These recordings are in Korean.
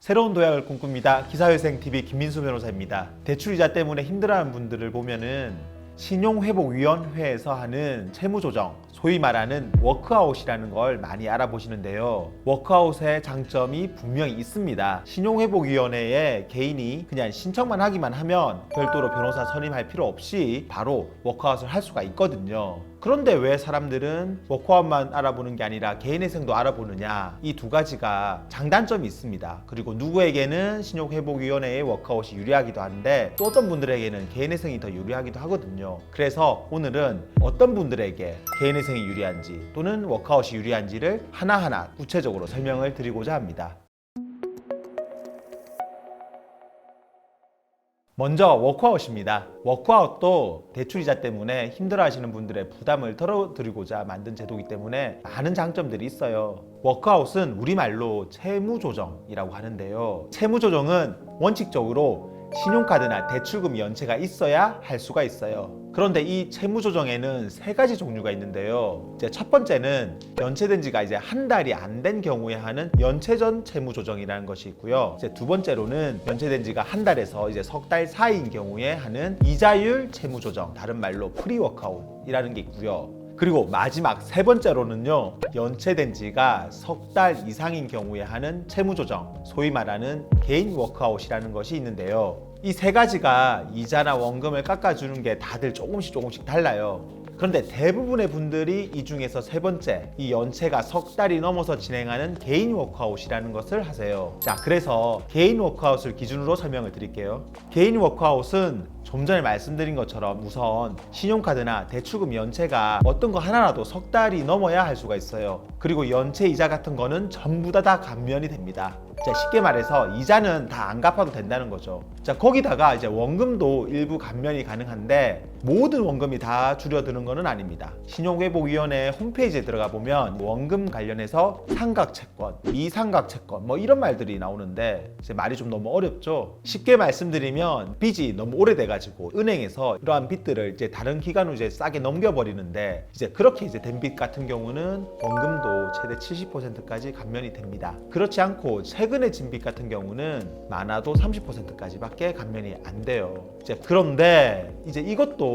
새로운 도약을 꿈꿉니다. 기사회생TV 김민수 변호사입니다. 대출이자 때문에 힘들어하는 분들을 보면은 신용회복위원회에서 하는 채무조정, 소위 말하는 워크아웃이라는 걸 많이 알아보시는데요. 워크아웃의 장점이 분명히 있습니다. 신용회복위원회에 개인이 그냥 신청만 하기만 하면 별도로 변호사 선임할 필요 없이 바로 워크아웃을 할 수가 있거든요. 그런데 왜 사람들은 워크아웃만 알아보는 게 아니라 개인회생도 알아보느냐? 이 두 가지가 장단점이 있습니다. 그리고 누구에게는 신용회복위원회의 워크아웃이 유리하기도 한데 또 어떤 분들에게는 개인회생이 더 유리하기도 하거든요. 그래서 오늘은 어떤 분들에게 개인회생이 유리한지 또는 워크아웃이 유리한지를 하나하나 구체적으로 설명을 드리고자 합니다. 먼저 워크아웃입니다. 워크아웃도 대출이자 때문에 힘들어하시는 분들의 부담을 덜어드리고자 만든 제도이기 때문에 많은 장점들이 있어요. 워크아웃은 우리말로 채무조정이라고 하는데요. 채무조정은 원칙적으로 신용카드나 대출금 연체가 있어야 할 수가 있어요. 그런데 이 채무조정에는 세 가지 종류가 있는데요. 이제 첫 번째는 연체된 지가 이제 한 달이 안 된 경우에 하는 연체전 채무조정이라는 것이 있고요. 이제 두 번째로는 연체된 지가 한 달에서 이제 석 달 사이인 경우에 하는 이자율 채무조정, 다른 말로 프리워크아웃이라는 게 있고요. 그리고 마지막 세 번째로는요, 연체된 지가 석 달 이상인 경우에 하는 채무조정, 소위 말하는 개인 워크아웃이라는 것이 있는데요. 이 세 가지가 이자나 원금을 깎아주는 게 다들 조금씩 달라요. 그런데 대부분의 분들이 이 중에서 세 번째, 이 연체가 석 달이 넘어서 진행하는 개인 워크아웃이라는 것을 하세요. 자, 그래서 개인 워크아웃을 기준으로 설명을 드릴게요. 개인 워크아웃은 좀 전에 말씀드린 것처럼 우선 신용카드나 대출금 연체가 어떤 거 하나라도 석 달이 넘어야 할 수가 있어요. 그리고 연체 이자 같은 거는 전부 다 감면이 됩니다. 자, 쉽게 말해서 이자는 다 안 갚아도 된다는 거죠. 자, 거기다가 이제 원금도 일부 감면이 가능한데 모든 원금이 다 줄여드는 거는 아닙니다. 신용회복위원회 홈페이지에 들어가 보면 원금 관련해서 상각채권, 미상각채권 뭐 이런 말들이 나오는데 이제 말이 좀 너무 어렵죠. 쉽게 말씀드리면 빚이 너무 오래돼가지고 은행에서 이러한 빚들을 이제 다른 기관으로 이제 싸게 넘겨버리는데 이제 그렇게 이제 된 빚 같은 경우는 원금도 최대 70%까지 감면이 됩니다. 그렇지 않고 최근에 진 빚 같은 경우는 많아도 30%까지밖에 감면이 안 돼요. 이제 그런데 이제 이것도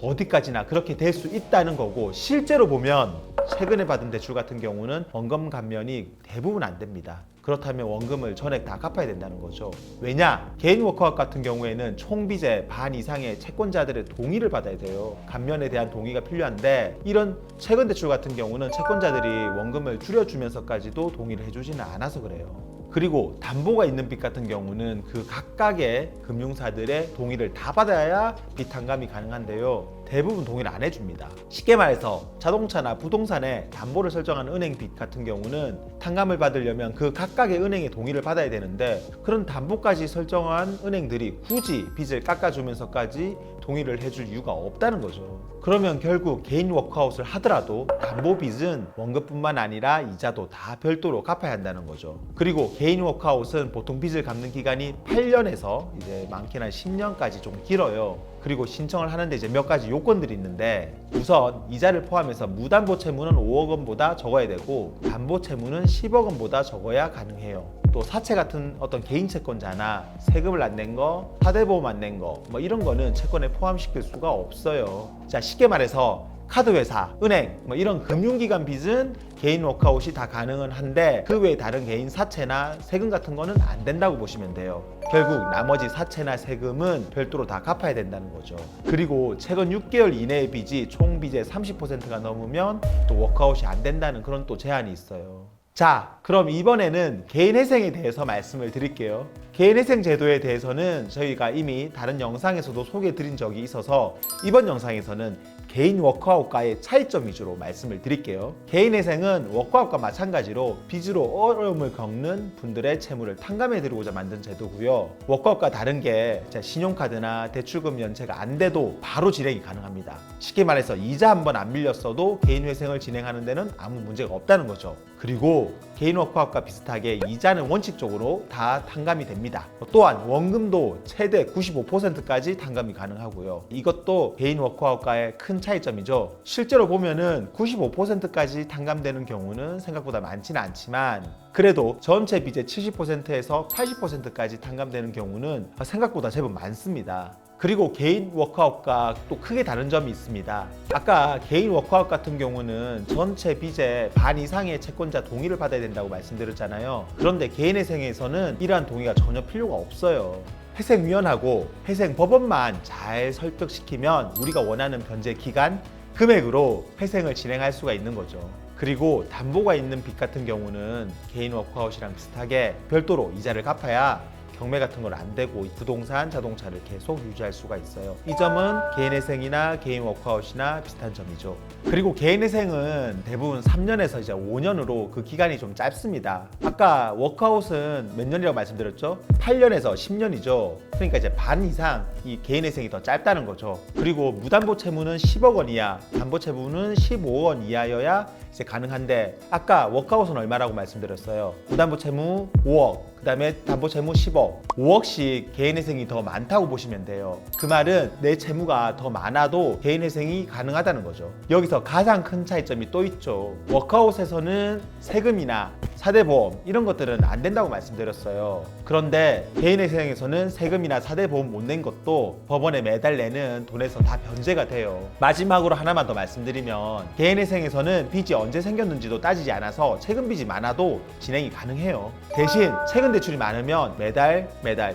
어디까지나 그렇게 될 수 있다는 거고, 실제로 보면 최근에 받은 대출 같은 경우는 원금 감면이 대부분 안 됩니다. 그렇다면 원금을 전액 다 갚아야 된다는 거죠. 왜냐? 개인 워크아웃 같은 경우에는 총 빚의 반 이상의 채권자들의 동의를 받아야 돼요. 감면에 대한 동의가 필요한데 이런 최근 대출 같은 경우는 채권자들이 원금을 줄여주면서까지도 동의를 해주지는 않아서 그래요. 그리고 담보가 있는 빚 같은 경우는 그 각각의 금융사들의 동의를 다 받아야 빚 탕감이 가능한데요. 대부분 동의를 안 해줍니다. 쉽게 말해서 자동차나 부동산에 담보를 설정한 은행 빚 같은 경우는 탕감을 받으려면 그 각각의 은행의 동의를 받아야 되는데 그런 담보까지 설정한 은행들이 굳이 빚을 깎아주면서까지 동의를 해줄 이유가 없다는 거죠. 그러면 결국 개인 워크아웃을 하더라도 담보 빚은 원금뿐만 아니라 이자도 다 별도로 갚아야 한다는 거죠. 그리고 개인 워크아웃은 보통 빚을 갚는 기간이 8년에서 이제 많게는 10년까지 좀 길어요. 그리고 신청을 하는데 이제 몇 가지 요건들이 있는데 우선 이자를 포함해서 무담보 채무는 5억 원보다 적어야 되고 담보 채무는 10억 원보다 적어야 가능해요. 또 사채 같은 어떤 개인 채권자나 세금을 안 낸 거, 사대보험 안 낸 거 뭐 이런 거는 채권에 포함시킬 수가 없어요. 자, 쉽게 말해서 카드회사, 은행 뭐 이런 금융기관 빚은 개인 워크아웃이 다 가능은 한데 그 외에 다른 개인 사채나 세금 같은 거는 안 된다고 보시면 돼요. 결국 나머지 사채나 세금은 별도로 다 갚아야 된다는 거죠. 그리고 최근 6개월 이내의 빚이 총 빚의 30%가 넘으면 또 워크아웃이 안 된다는 그런 또 제한이 있어요. 자, 그럼 이번에는 개인회생에 대해서 말씀을 드릴게요. 개인회생 제도에 대해서는 저희가 이미 다른 영상에서도 소개해 드린 적이 있어서 이번 영상에서는 개인 워크아웃과의 차이점 위주로 말씀을 드릴게요. 개인회생은 워크아웃과 마찬가지로 빚으로 어려움을 겪는 분들의 채무를 탕감해 드리고자 만든 제도고요. 워크아웃과 다른 게 신용카드나 대출금 연체가 안 돼도 바로 진행이 가능합니다. 쉽게 말해서 이자 한 번 안 밀렸어도 개인회생을 진행하는 데는 아무 문제가 없다는 거죠. 그리고 개인 워크아웃과 비슷하게 이자는 원칙적으로 다 탕감이 됩니다. 또한 원금도 최대 95%까지 탕감이 가능하고요. 이것도 개인 워크아웃과의 큰 차이점이죠. 실제로 보면은 95%까지 탕감되는 경우는 생각보다 많지는 않지만 그래도 전체 빚의 70%에서 80%까지 탕감되는 경우는 생각보다 제법 많습니다. 그리고 개인 워크아웃과 또 크게 다른 점이 있습니다. 아까 개인 워크아웃 같은 경우는 전체 빚의 반 이상의 채권자 동의를 받아야 된다고 말씀드렸잖아요. 그런데 개인회생에서는 이러한 동의가 전혀 필요가 없어요. 회생위원하고 회생법원만 잘 설득시키면 우리가 원하는 변제 기간, 금액으로 회생을 진행할 수가 있는 거죠. 그리고 담보가 있는 빚 같은 경우는 개인 워크아웃이랑 비슷하게 별도로 이자를 갚아야 경매 같은 건 안 되고 부동산, 자동차를 계속 유지할 수가 있어요. 이 점은 개인회생이나 개인 워크아웃이나 비슷한 점이죠. 그리고 개인회생은 대부분 3년에서 이제 5년으로 그 기간이 좀 짧습니다. 아까 워크아웃은 몇 년이라고 말씀드렸죠? 8년에서 10년이죠. 그러니까 이제 반 이상 이 개인회생이 더 짧다는 거죠. 그리고 무담보 채무는 10억 원 이하, 담보 채무는 15억 원 이하여야 이제 가능한데 아까 워크아웃은 얼마라고 말씀드렸어요? 무담보 채무 5억, 그 다음에 담보 채무 10억, 5억씩 개인회생이 더 많다고 보시면 돼요. 그 말은 내 채무가 더 많아도 개인회생이 가능하다는 거죠. 여기서 가장 큰 차이점이 또 있죠. 워크아웃에서는 세금이나 사대보험 이런 것들은 안 된다고 말씀드렸어요. 그런데 개인회생에서는 세금이나 사대보험 못 낸 것도 법원에 매달 내는 돈에서 다 변제가 돼요. 마지막으로 하나만 더 말씀드리면 개인회생에서는 빚이 언제 생겼는지도 따지지 않아서 최근 빚이 많아도 진행이 가능해요. 대신 최근 대출이 많으면 매달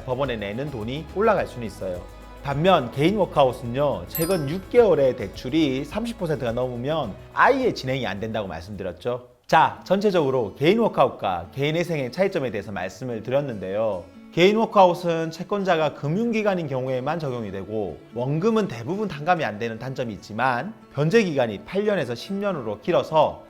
법원에 내는 돈이 올라갈 수는 있어요. 반면 개인 워크아웃은요, 최근 6개월의 대출이 30%가 넘으면 아예 진행이 안 된다고 말씀드렸죠. 자, 전체적으로 개인 워크아웃과 개인회생의 차이점에 대해서 말씀을 드렸는데요. 개인 워크아웃은 채권자가 금융기관인 경우에만 적용이 되고 원금은 대부분 탕감이 안 되는 단점이 있지만 변제 기간이 8년에서 10년으로 길어서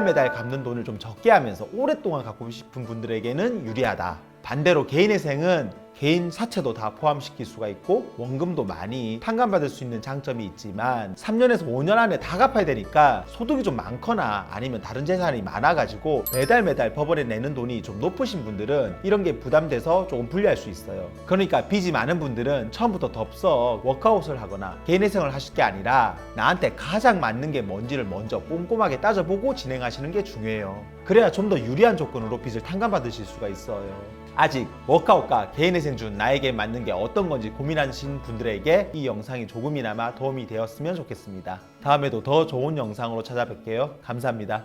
매달 갚는 돈을 좀 적게 하면서 오랫동안 갚고 싶은 분들에게는 유리하다. 반대로 개인회생은 개인 사채도 다 포함시킬 수가 있고 원금도 많이 탕감받을 수 있는 장점이 있지만 3년에서 5년 안에 다 갚아야 되니까 소득이 좀 많거나 아니면 다른 재산이 많아가지고 매달 법원에 내는 돈이 좀 높으신 분들은 이런 게 부담돼서 조금 불리할 수 있어요. 그러니까 빚이 많은 분들은 처음부터 덥석 워크아웃을 하거나 개인회생을 하실 게 아니라 나한테 가장 맞는 게 뭔지를 먼저 꼼꼼하게 따져보고 진행하시는 게 중요해요. 그래야 좀 더 유리한 조건으로 빚을 탕감받으실 수가 있어요. 아직 워크아웃과 개인회생 중 나에게 맞는 게 어떤 건지 고민하신 분들에게 이 영상이 조금이나마 도움이 되었으면 좋겠습니다. 다음에도 더 좋은 영상으로 찾아뵐게요. 감사합니다.